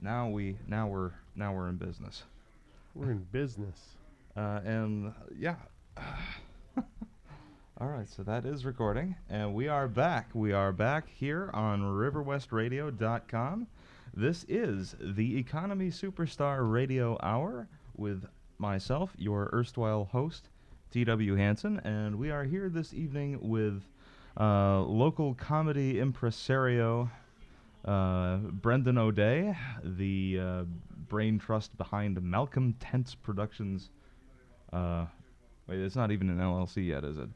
Now we're in business. We're in business. And yeah. All right, so that is recording, and we are back. We are back here on riverwestradio.com. This is the Economy Superstar Radio Hour with myself, your erstwhile host, T.W. Hansen, and we are here this evening with local comedy impresario Brendan O'Day, the brain trust behind Malcolm Tents Productions. Wait, it's not even an LLC yet, is it?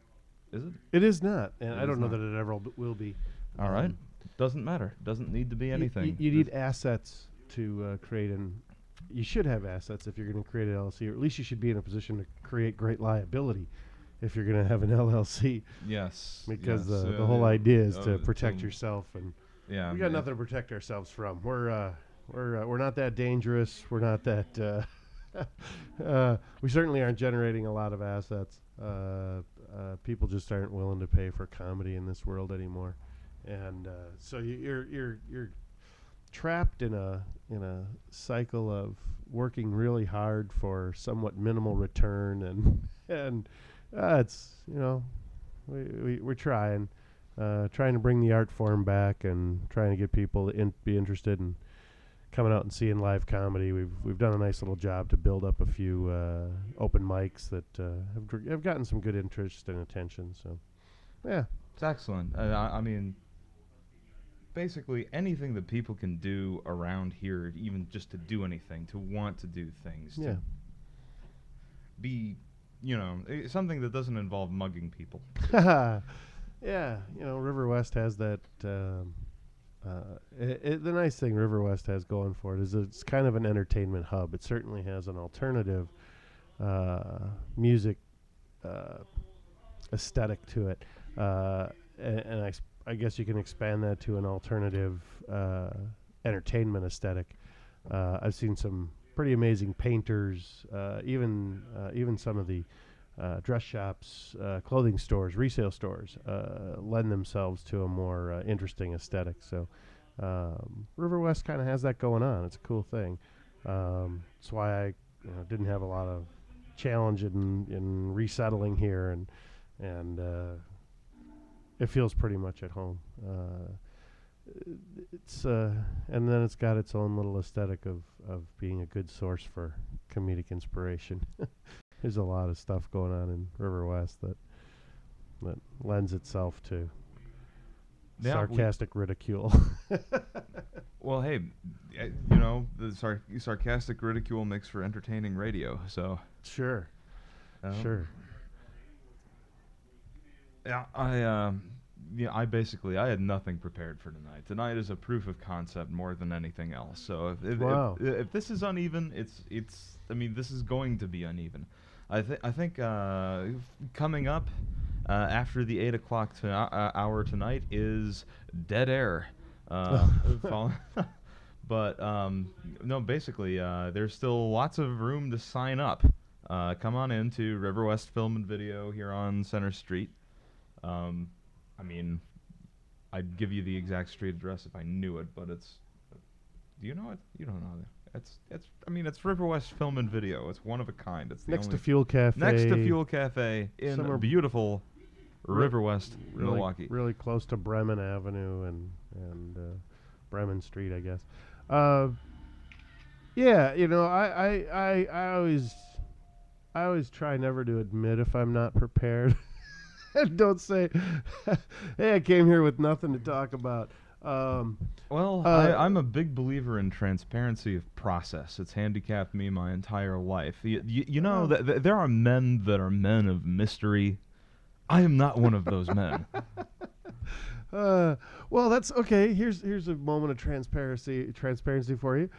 Is it? It is not, and It I don't is know not. that it ever will be. All right. Doesn't matter. Doesn't need to be anything. You need assets to create an. You should have assets if you're going to create an LLC, or at least you should be in a position to create great liability if you're going to have an LLC. Yes. Because yes, the whole idea is to to- protect yourself, and Yeah. we got nothing to protect ourselves from. We're not that dangerous. We're not that. We certainly aren't generating a lot of assets. People just aren't willing to pay for comedy in this world anymore, and so you're trapped in a cycle of working really hard for somewhat minimal return, and it's we're trying to bring the art form back and trying to get people to be interested in coming out and seeing live comedy. We've done a nice little job to build up a few open mics that have gotten some good interest and attention. So, yeah, It's excellent. I mean, basically anything that people can do around here, even just to do anything, to want to do things, yeah, to be, something that doesn't involve mugging people. yeah. River West has that. The nice thing River West has going for it is it's kind of an entertainment hub. It certainly has an alternative music aesthetic to it, and I guess you can expand that to an alternative entertainment aesthetic. I've seen some pretty amazing painters, even some of the dress shops, clothing stores, resale stores lend themselves to a more interesting aesthetic. So River West kind of has that going on. It's a cool thing. That's why I didn't have a lot of challenge in resettling here, and it feels pretty much at home. It's and then it's got its own little aesthetic of being a good source for comedic inspiration. There's a lot of stuff going on in River West that lends itself to sarcastic ridicule. Well, hey, the sarcastic ridicule makes for entertaining radio, so. Sure. um, Sure. Yeah, I had nothing prepared for tonight. Tonight is a proof of concept more than anything else. So Wow. if this is uneven, I mean, this is going to be uneven. I think coming up after the 8 o'clock hour tonight is Dead Air. But no, basically, there's still lots of room to sign up. Come on in to River West Film and Video here on Center Street. I mean, I'd give you the exact street address if I knew it, but it's. Do you know it? You don't know it. It's River West Film and Video. It's one of a kind. It's the Next only to Fuel Cafe. next to Fuel Cafe in somewhere beautiful River West, really, Milwaukee. really close to Bremen Avenue and Bremen Street, I guess. Yeah, I always try never to admit if I'm not prepared. And don't say, "Hey, I came here with nothing to talk about." Well, I'm a big believer in transparency of process. It's handicapped me my entire life. You know, there are men that are men of mystery. I am not one of those men. Well, that's okay. Here's a moment of transparency for you.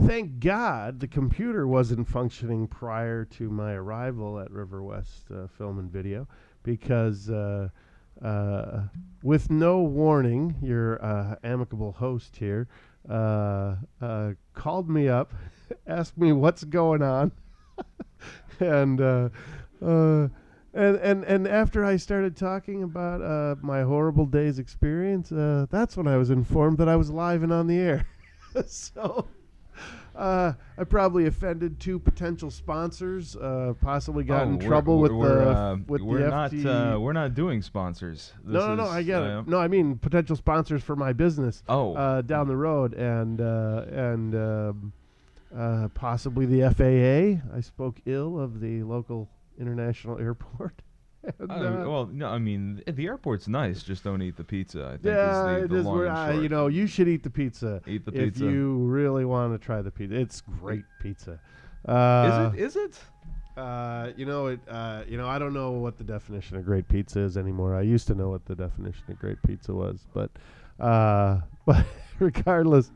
Thank God the computer wasn't functioning prior to my arrival at River West Film and Video, because with no warning, your amicable host here called me up, asked me what's going on, and after I started talking about my horrible day's experience, that's when I was informed that I was live and on the air. So I probably offended 2 potential sponsors. Possibly got in trouble with the FT. We're not doing sponsors. No, I get it. No, I mean potential sponsors for my business. Down the road, and possibly the FAA. I spoke ill of the local international airport. Well, no, I mean the airport's nice. Just don't eat the pizza. I think yeah, is the long and short. You should eat the pizza. Eat the if pizza you really want to try the pizza. It's great pizza. Is it? I don't know what the definition of great pizza is anymore. I used to know what the definition of great pizza was, but regardless,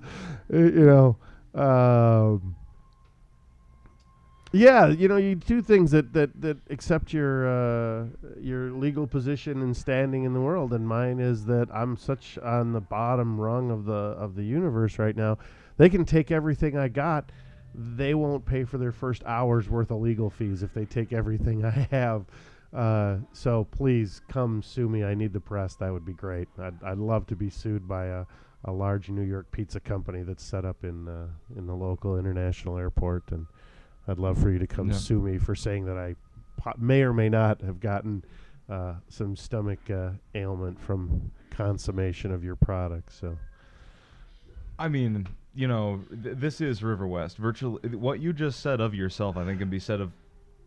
yeah, you do things that accept your legal position and standing in the world, and mine is that I'm such on the bottom rung of the universe right now. They can take everything I got. They won't pay for their first hour's worth of legal fees if they take everything I have. So please come sue me. I need the press. That would be great. I'd love to be sued by a large New York pizza company that's set up in the local international airport, and I'd love for you to come sue me for saying that I may or may not have gotten some stomach ailment from consummation of your product. So, I mean, this is River West. Virtually, what you just said of yourself, I think, can be said of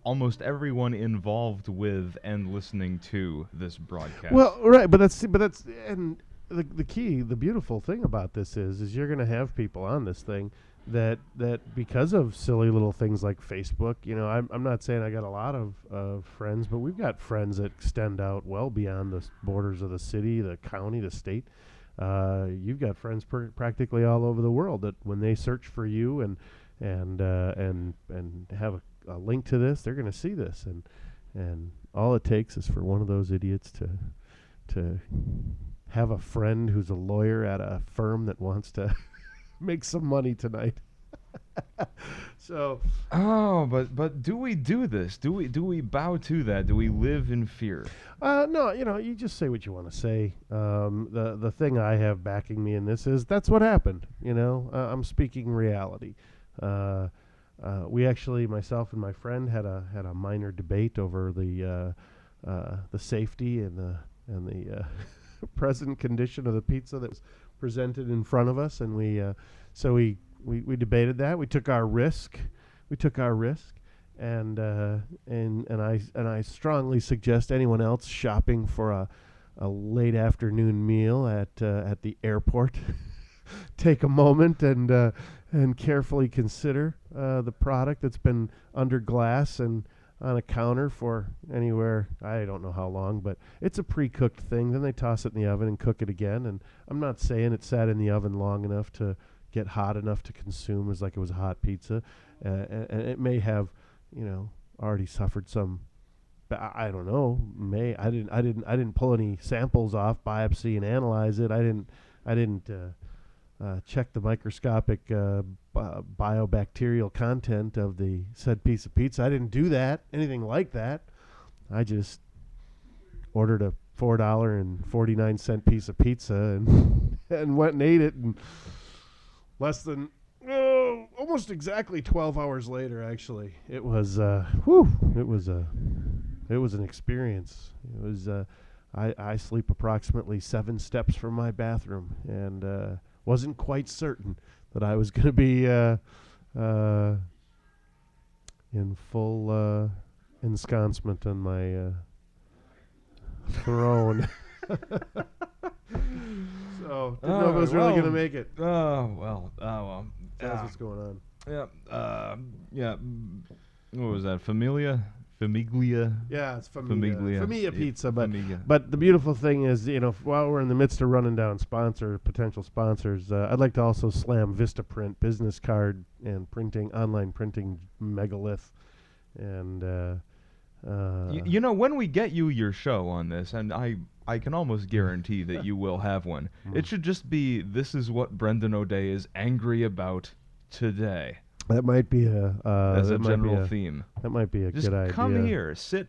almost everyone involved with and listening to this broadcast. Well, right, but that's and the key, the beautiful thing about this is you're going to have people on this thing that because of silly little things like Facebook, I'm not saying I got a lot of friends, but we've got friends that extend out well beyond the borders of the city, the county, the state. You've got friends practically all over the world that when they search for you and have a link to this, they're going to see this, and all it takes is for one of those idiots to have a friend who's a lawyer at a firm that wants to make some money tonight. So, but do we do this? Do we bow to that? Do we live in fear? No, you just say what you want to say. The thing I have backing me in this is that's what happened. I'm speaking reality. We actually, myself and my friend, had a minor debate over the safety and the present condition of the pizza that was presented in front of us, and we debated that. We took our risk, and I strongly suggest anyone else shopping for a late afternoon meal at the airport take a moment and carefully consider the product that's been under glass and on a counter for anywhere, I don't know how long, but it's a pre-cooked thing. Then they toss it in the oven and cook it again. And I'm not saying it sat in the oven long enough to get hot enough to consume as like it was a hot pizza. And it may have, already suffered some, I don't know, I didn't pull any samples off, biopsy and analyze it. I didn't check the microscopic biobacterial content of the said piece of pizza. I didn't do that, anything like that. I just ordered a $4.49 piece of pizza and went and ate it, and less than almost exactly 12 hours later, actually, it was it was an experience. It was I sleep approximately 7 steps from my bathroom, and wasn't quite certain that I was going to be in full ensconcement on my throne. So, didn't know if I was really going to make it. Well. That's what's going on. Yeah. What was that? Famiglia? Yeah, it's Famiglia Pizza. Famiglia. But the beautiful thing is, while we're in the midst of running down potential sponsors, I'd like to also slam Vistaprint, business card and online printing megalith. And when we get you your show on this, and I can almost guarantee that you will have one, it should just be, this is what Brendan O'Day is angry about today. That might be as a general theme. That might be a just good idea. Just come here, sit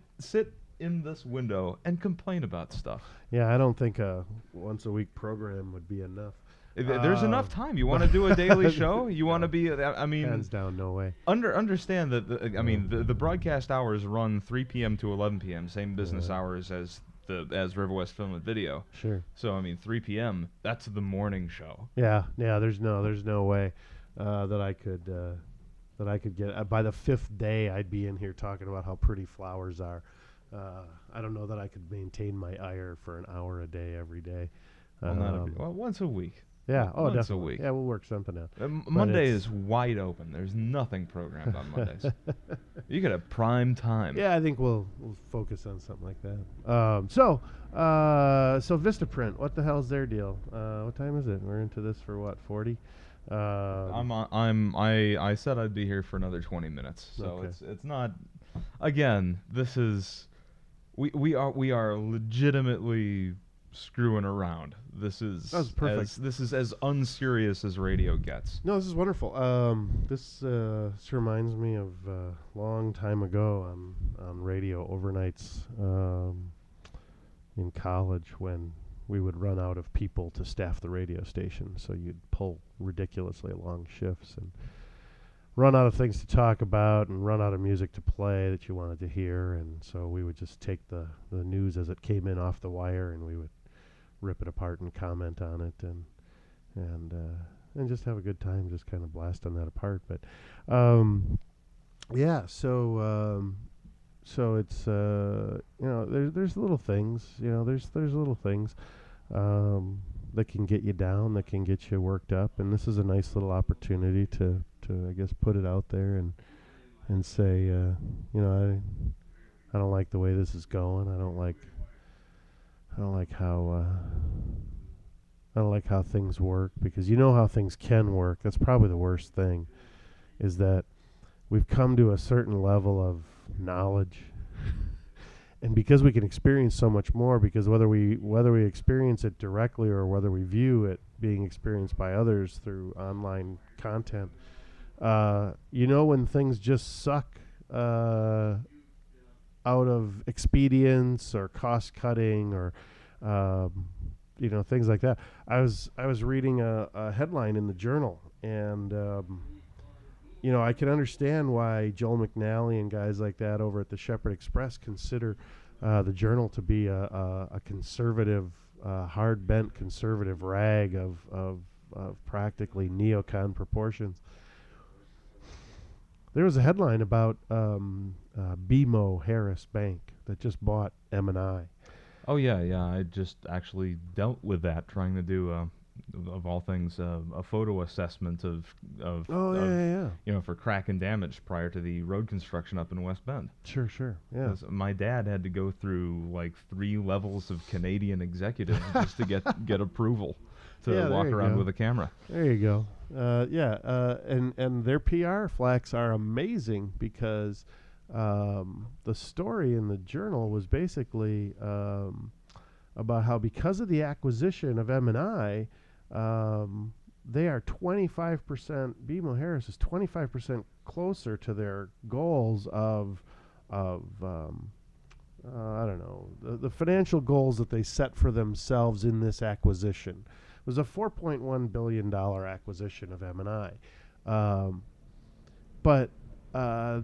in this window, and complain about stuff. Yeah, I don't think a once a week program would be enough. There's enough time. You want to do a daily show? You want to be? I mean, Hands down, no way. understand that. The broadcast hours run 3 p.m. to 11 p.m. Same business hours as River West Film and Video. Sure. So I mean, 3 p.m. That's the morning show. Yeah. There's no way that I could get. By the 5th day, I'd be in here talking about how pretty flowers are. I don't know that I could maintain my ire for an hour a day every day. Well, once a week. Yeah. Oh, Once definitely. a week. Yeah, we'll work something out. Monday is wide open. There's nothing programmed on Mondays. You get a prime time. Yeah, I think we'll focus on something like that. So Vistaprint, what the hell's their deal? What time is it? We're into this for what, 40? I said I'd be here for another 20 minutes. So Okay. it's not. Again, this is we are legitimately screwing around. This is That's perfect. This is as unserious as radio gets. No, this is wonderful. This reminds me of a long time ago on radio overnights in college when we would run out of people to staff the radio station. So you'd pull ridiculously long shifts and run out of things to talk about and run out of music to play that you wanted to hear. And so we would just take the news as it came in off the wire and we would rip it apart and comment on it and just have a good time, just kind of blasting that apart. But so it's there's little things, there's little things that can get you down, that can get you worked up, and this is a nice little opportunity to I guess put it out there and say I don't like the way this is going. I don't like how things work, because you know how things can work. That's probably the worst thing, is that we've come to a certain level of knowledge, and because we can experience so much more, because whether we experience it directly or whether we view it being experienced by others through online content, when things just suck out of expedience or cost cutting or things like that. I was reading a headline in the Journal, and I can understand why Joel McNally and guys like that over at the Shepherd Express consider the Journal to be a conservative, hard-bent conservative rag of practically neocon proportions. There was a headline about BMO Harris Bank that just bought M&I. Oh yeah. I just actually dealt with that, trying to do of all things a photo assessment of for crack and damage prior to the road construction up in West Bend. Sure, yeah. 'Cause my dad had to go through like 3 levels of Canadian executives just to get approval to walk around with a camera. There you go. And their PR flags are amazing, because the story in the Journal was basically about how, because of the acquisition of M&I, they are 25%. BMO Harris is 25% closer to their goals of I don't know, the financial goals that they set for themselves in this acquisition. It was a $4.1 billion acquisition of M&I. But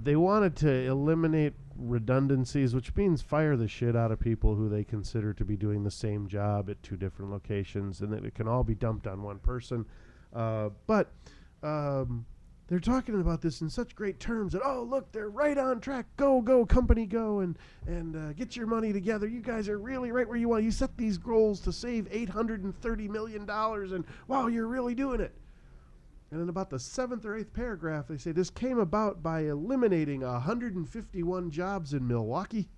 they wanted to eliminate redundancies, which means fire the shit out of people who they consider to be doing the same job at 2 different locations, and that it can all be dumped on one person. But they're talking about this in such great terms that, oh, look, they're right on track. Go, company, go, and get your money together. You guys are really right where you want. You set these goals to save $830 million, and wow, you're really doing it. And in about the 7th or 8th paragraph, they say this came about by eliminating 151 jobs in Milwaukee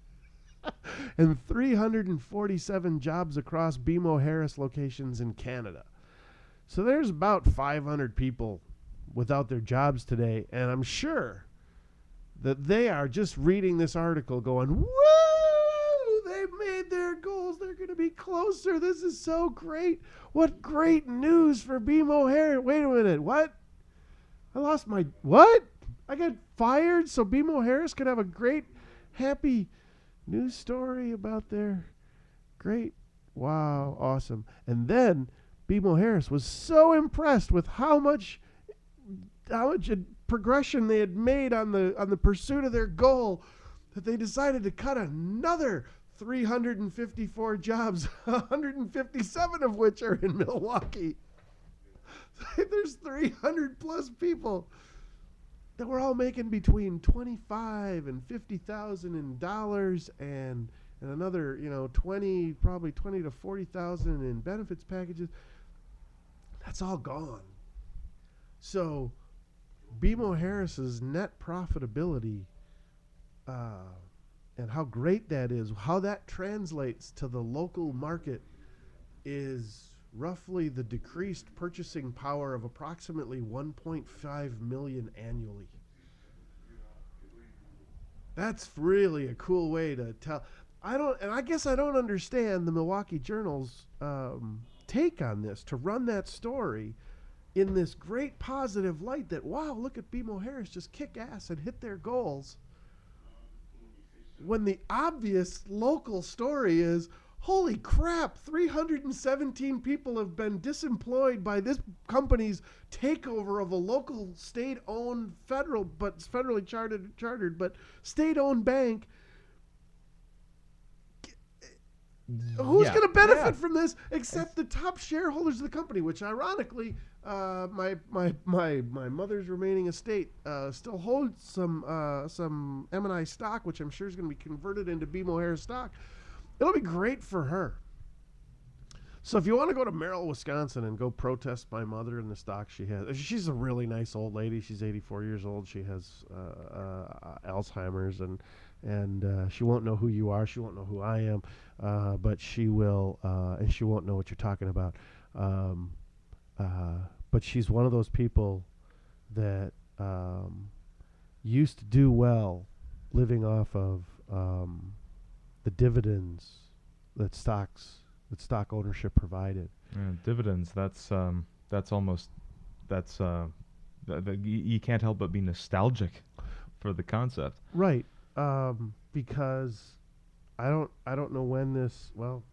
and 347 jobs across BMO Harris locations in Canada. So there's about 500 people without their jobs today, and I'm sure that they are just reading this article going, woo, they've made their goals. They're going to be closer. This is so great. What great news for BMO Harris. Wait a minute. What? I lost my, what? I got fired so BMO Harris could have a great, happy news story about their great, wow, awesome. And then BMO Harris was so impressed with how much progression they had made on the pursuit of their goal that they decided to cut another 354 jobs, 157 of which are in Milwaukee. There's 300 plus people that were all making between $25,000 and $50,000 in dollars, and another, probably 20 to 40,000 in benefits packages. That's all gone. So BMO Harris's net profitability, and how great that is, how that translates to the local market, is roughly the decreased purchasing power of approximately 1.5 million annually. That's really a cool way to tell. I guess I don't understand the Milwaukee Journal's take on this, to run that story in this great positive light that, wow, look at BMO Harris just kick ass and hit their goals, when the obvious local story is, holy crap, 317 people have been disemployed by this company's takeover of a local state-owned federally chartered, but state-owned bank. Who's going to benefit from this except the top shareholders of the company, which ironically, my mother's remaining estate still holds some M&I stock, which I'm sure is going to be converted into BMO Harris stock. It'll be great for her. So if you want to go to Merrill, Wisconsin and go protest my mother and the stock she has, she's a really nice old lady. She's 84 years old. She has Alzheimer's, and she won't know who you are. She won't know who I am, but she will, and she won't know what you're talking about. But she's one of those people that used to do well living off of the dividends that stock ownership provided. Dividends. You can't help but be nostalgic for the concept. Right. Because I don't know when this. Well,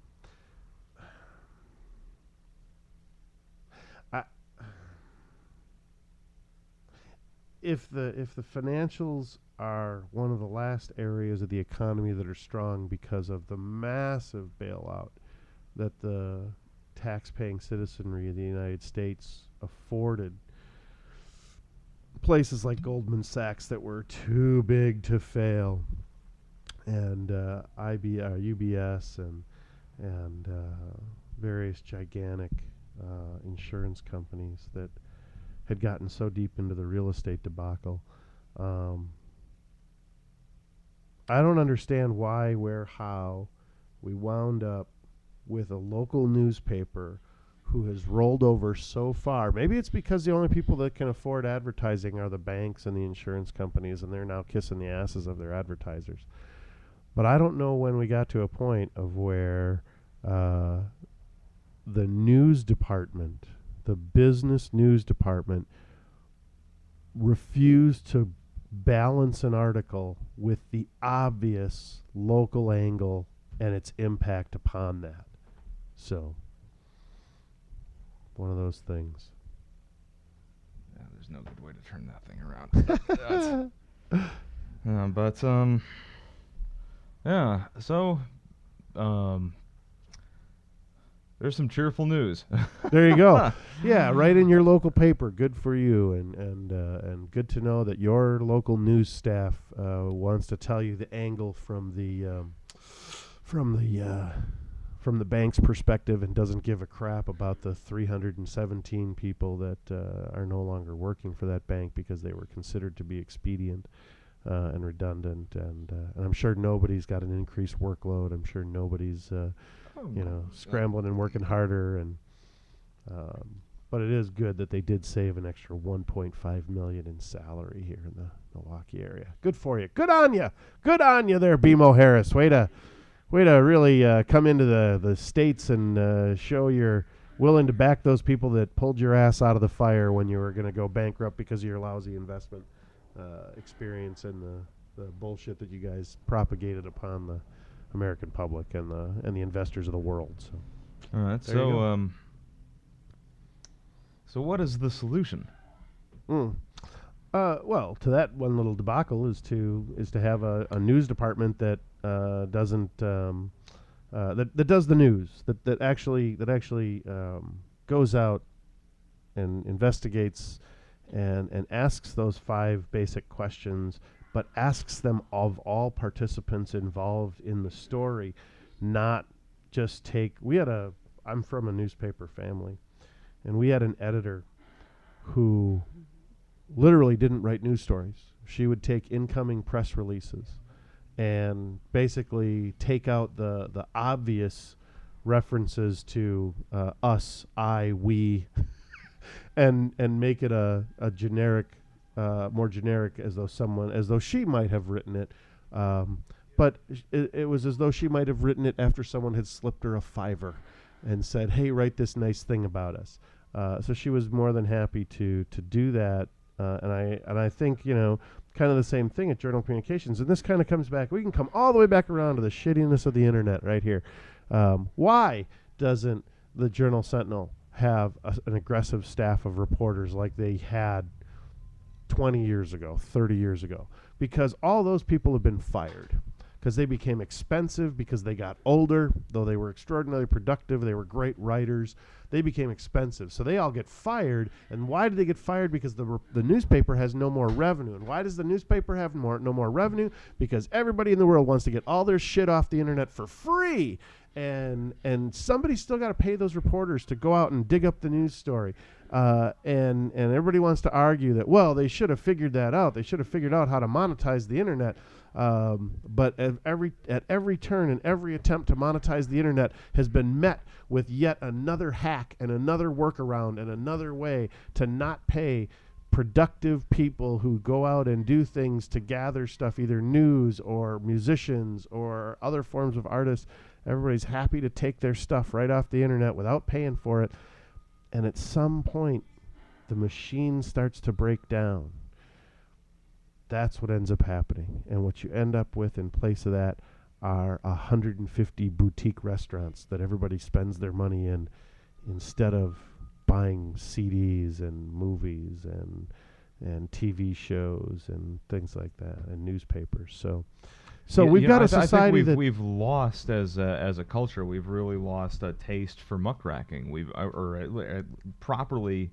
if the financials are one of the last areas of the economy that are strong because of the massive bailout that the tax-paying citizenry of the United States afforded places like Goldman Sachs that were too big to fail, and UBS and various gigantic insurance companies that had gotten so deep into the real estate debacle. I don't understand why, where, how we wound up with a local newspaper who has rolled over so far. Maybe it's because the only people that can afford advertising are the banks and the insurance companies, and they're now kissing the asses of their advertisers. But I don't know when we got to a point of where the news department, the business news department, refused to balance an article with the obvious local angle and its impact upon that. So, one of those things. Yeah, there's no good way to turn that thing around. Yeah, so, there's some cheerful news. There you go. Yeah, right in your local paper. Good for you, and good to know that your local news staff wants to tell you the angle from the bank's perspective, and doesn't give a crap about the 317 people that are no longer working for that bank because they were considered to be expedient and redundant, and I'm sure nobody's got an increased workload. I'm sure nobody's scrambling and working harder, and but it is good that they did save an extra $1.5 million in salary here in the Milwaukee area. Good for you. Good on you. Good on you there, BMO Harris. Way to really come into the States and show you're willing to back those people that pulled your ass out of the fire when you were going to go bankrupt because of your lousy investment experience and the bullshit that you guys propagated upon the American public and the investors of the world. So, all right. So So what is the solution? Well, to that one little debacle is to have a news department that doesn't that does the news, that actually goes out and investigates and asks those 5 basic questions, but asks them of all participants involved in the story, not just take. I'm from a newspaper family, and we had an editor who literally didn't write news stories. She would take incoming press releases and basically take out the obvious references to us, I, we, and make it a generic, more generic, as though she might have written it. But it was as though she might have written it after someone had slipped her a $5 and said, "Hey, write this nice thing about us." So she was more than happy to do that. And I think, kind of the same thing at Journal Communications. And this kind of comes back. We can come all the way back around to the shittiness of the internet right here. Why doesn't the Journal Sentinel have an aggressive staff of reporters like they had 20 years ago, 30 years ago? Because all those people have been fired. Because they became expensive, because they got older. Though they were extraordinarily productive, they were great writers, they became expensive. So they all get fired. And why do they get fired? Because the newspaper has no more revenue. And why does the newspaper have no more revenue? Because everybody in the world wants to get all their shit off the internet for free. And somebody's still got to pay those reporters to go out and dig up the news story. And everybody wants to argue that, well, they should have figured that out. They should have figured out how to monetize the internet. But at every turn and every attempt to monetize the internet has been met with yet another hack and another workaround and another way to not pay productive people who go out and do things to gather stuff, either news or musicians or other forms of artists. Everybody's happy to take their stuff right off the internet without paying for it. And at some point, the machine starts to break down. That's what ends up happening. And what you end up with in place of that are 150 boutique restaurants that everybody spends their money in instead of buying CDs and movies and TV shows and things like that, and newspapers. So we've got a society that we've lost as a culture. We've really lost a taste for muckraking. We've properly,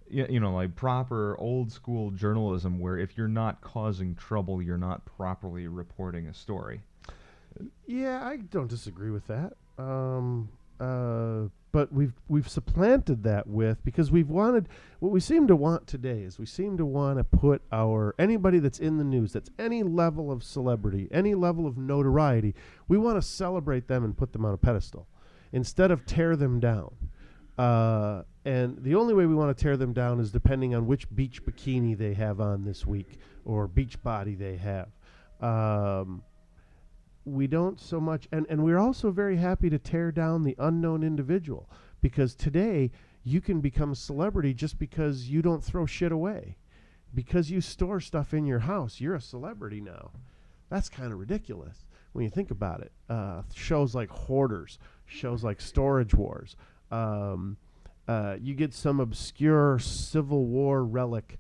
like proper old school journalism, where if you're not causing trouble, you're not properly reporting a story. Yeah, I don't disagree with that. But we've supplanted that with, because what we seem to want today is we seem to want to put anybody that's in the news, that's any level of celebrity, any level of notoriety, we want to celebrate them and put them on a pedestal instead of tear them down. And the only way we want to tear them down is depending on which beach bikini they have on this week or beach body they have. We don't so much, and we're also very happy to tear down the unknown individual, because today you can become a celebrity just because you don't throw shit away. Because you store stuff in your house, you're a celebrity now. That's kind of ridiculous when you think about it. Shows like Hoarders, shows like Storage Wars. You get some obscure Civil War relic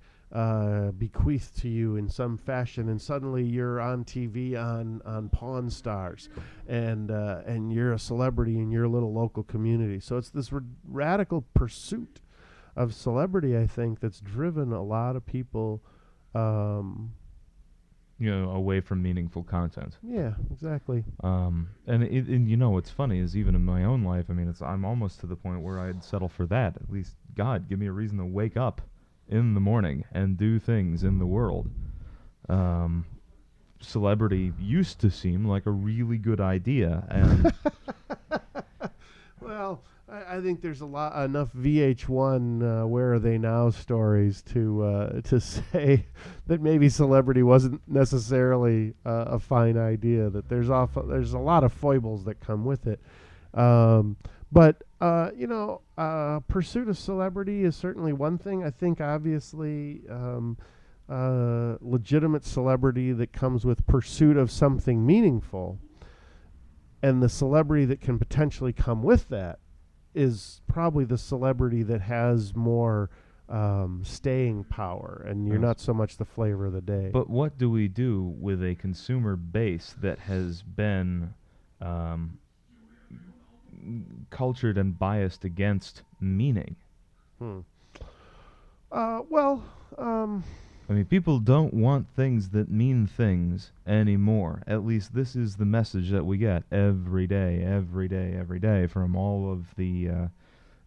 bequeathed to you in some fashion, and suddenly you're on TV on Pawn Stars, and you're a celebrity in your little local community. So it's this radical pursuit of celebrity, I think, that's driven a lot of people away from meaningful content. Yeah, exactly. And what's funny is, even in my own life, I'm almost to the point where I'd settle for that. At least, God, give me a reason to wake up in the morning and do things in the world. Celebrity used to seem like a really good idea, and well, I think there's enough VH1 Where Are They Now stories to say that maybe celebrity wasn't necessarily a fine idea. That there's a lot of foibles that come with it. But pursuit of celebrity is certainly one thing. I think obviously legitimate celebrity that comes with pursuit of something meaningful, and the celebrity that can potentially come with that is probably the celebrity that has more staying power, and you're Yes. not so much the flavor of the day. But what do we do with a consumer base that has been um, cultured and biased against meaning? Hmm. Well, I mean, people don't want things that mean things anymore. At least this is the message that we get every day, every day, every day from all of the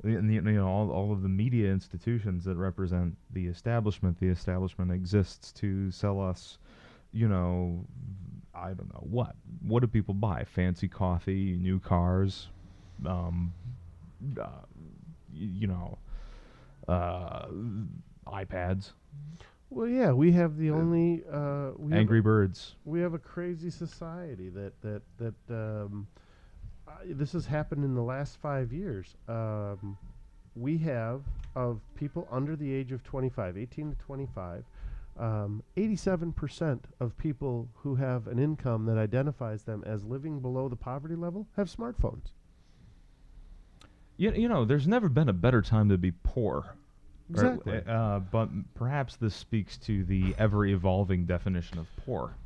all of the media institutions that represent the establishment. The establishment exists to sell us, I don't know what. What do people buy? Fancy coffee, new cars, um, uh, you know, uh, iPads, well, yeah, we have the only Angry Birds. we have a crazy society that this has happened in the last 5 years. We have, of people under the age of 25, 18 to 25, 87% of people who have an income that identifies them as living below the poverty level have smartphones. There's never been a better time to be poor. Exactly. But perhaps this speaks to the ever-evolving definition of poor.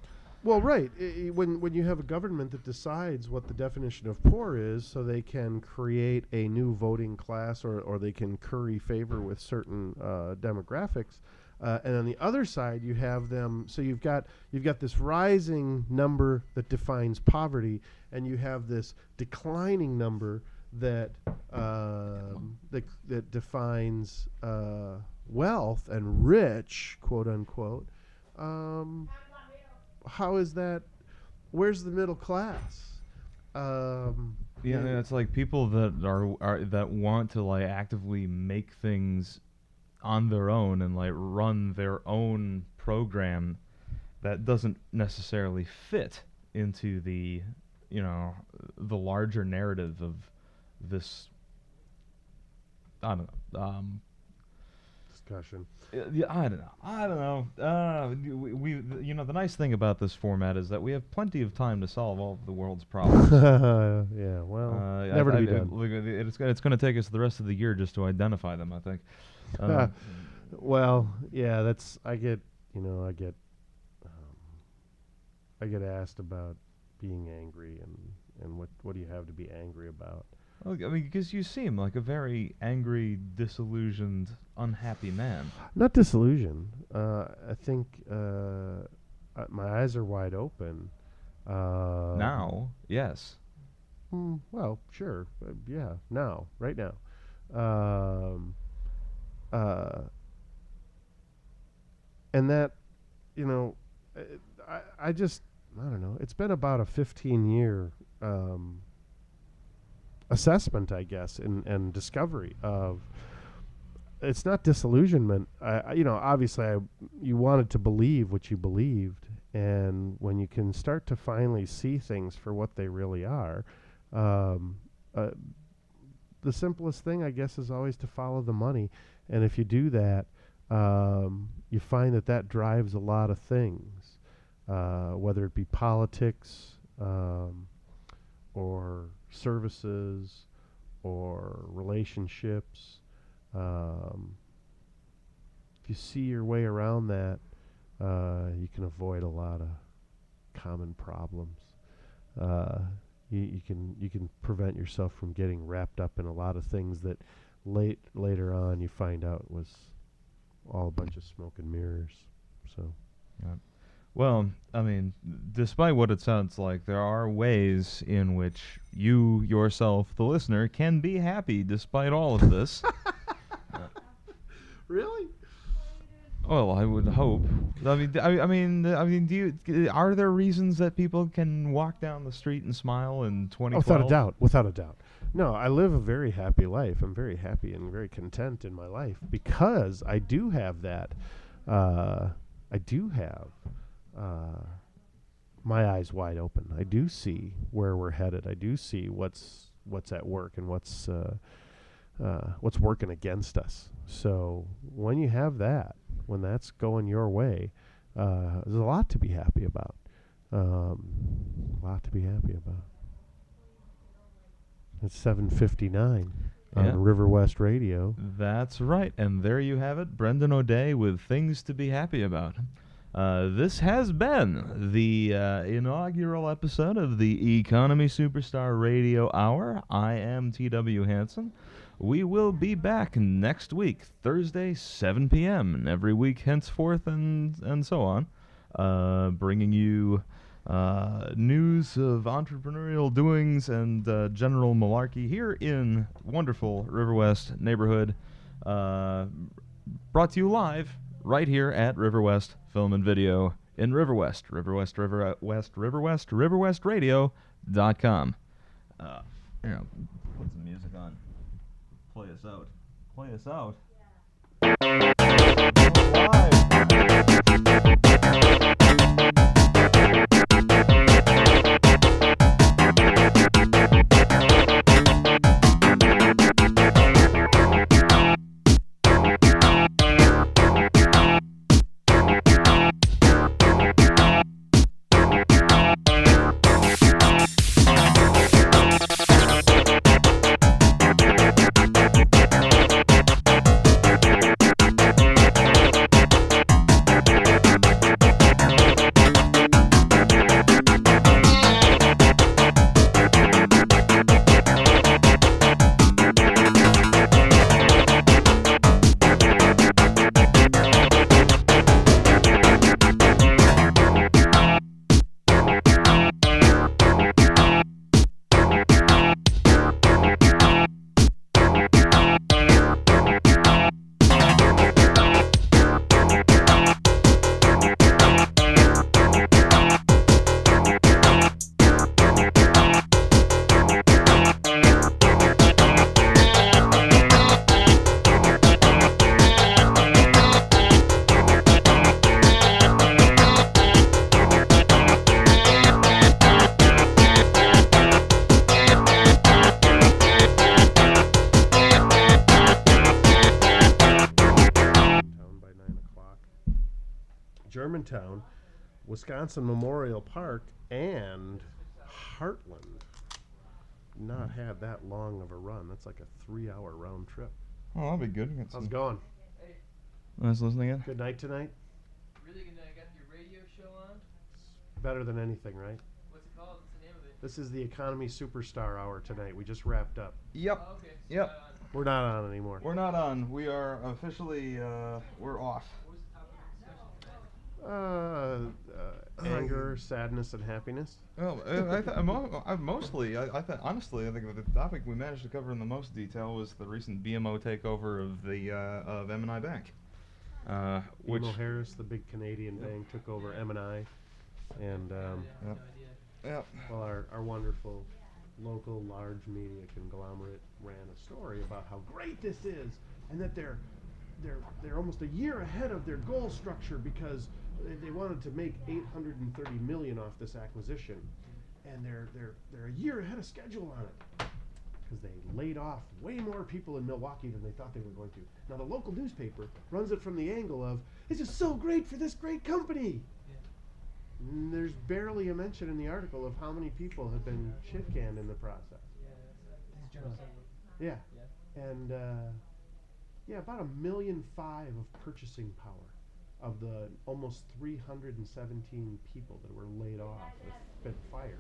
Well, right. When you have a government that decides what the definition of poor is, so they can create a new voting class, or they can curry favor with certain demographics, and on the other side you have them. So you've got this rising number that defines poverty, and you have this declining number that that defines wealth and rich, quote unquote. How is that? Where's the middle class? It's like people that are that want to like actively make things on their own and like run their own program that doesn't necessarily fit into the the larger narrative of this. I don't know. Discussion. Yeah, I don't know. We the nice thing about this format is that we have plenty of time to solve all of the world's problems. Yeah, well, never to be done. It's going to take us the rest of the year just to identify them, I think. Well, yeah, that's I get asked about being angry, and what do you have to be angry about? Well, I mean, because you seem like a very angry, disillusioned, unhappy man. Not disillusioned. I think my eyes are wide open. Now, yes. Well, sure. Yeah, now, right now. And that, I don't know. It's been about a 15-year assessment, I guess, and discovery of. It's not disillusionment. Obviously, you wanted to believe what you believed, and when you can start to finally see things for what they really are, the simplest thing, I guess, is always to follow the money. And if you do that, you find that drives a lot of things, whether it be politics, or services, or relationships. If you see your way around that, you can avoid a lot of common problems. You can prevent yourself from getting wrapped up in a lot of things that later on you find out was all a bunch of smoke and mirrors. So, yeah. Well, I mean, despite what it sounds like, there are ways in which you yourself, the listener, can be happy despite all of this. Really? Well, I would hope. I mean, are there reasons that people can walk down the street and smile in 2012? Without a doubt. No, I live a very happy life. I'm very happy and very content in my life because I do have that. I do have my eyes wide open. I do see where we're headed. I do see what's at work and what's working against us. So when you have that, when that's going your way, there's a lot to be happy about. It's 7:59. on Yeah. River West Radio. That's right. And there you have it, Brendan O'Day with things to be happy about. This has been the inaugural episode of the Economy Superstar Radio Hour. I am T.W. Hansen. We will be back next week, Thursday, 7 p.m., and every week henceforth and so on, bringing you news of entrepreneurial doings and general malarkey here in wonderful River West neighborhood, brought to you live right here at River West Film and Video in River West, riverwestradio.com. Put some music on. Play us out. Play us out. Germantown, Wisconsin Memorial Park, and Heartland. Not had that long of a run. That's like a 3-hour round trip. Oh, that'll be good. How's it going? Nice listening in. Good night tonight? Really good night. Got your radio show on? Better than anything, right? What's it called? What's the name of it? This is the Economy Superstar Hour tonight. We just wrapped up. Yep. Oh, okay. So Yep. We're not on anymore. We're not on. We are officially, we're off. What was the topic of discussion tonight? Anger, sadness, and happiness. Well, honestly, I think the topic we managed to cover in the most detail was the recent BMO takeover of the of M&I Bank, which BMO Harris, the big Canadian bank, took over M&I, and No Yep. idea. yeah, well, our wonderful local large media conglomerate ran a story about how great this is, and that they're almost a year ahead of their goal structure because they wanted to make $830 million off this acquisition, and they're a year ahead of schedule on it because they laid off way more people in Milwaukee than they thought they were going to. Now the local newspaper runs it from the angle of this is so great for this great company. Yeah. There's barely a mention in the article of how many people have been shit-canned in the process. Yeah, that's Journal Sentinel. Yeah, Yeah. and about 1.5 million of purchasing power of the almost 317 people that were laid off, that been fired.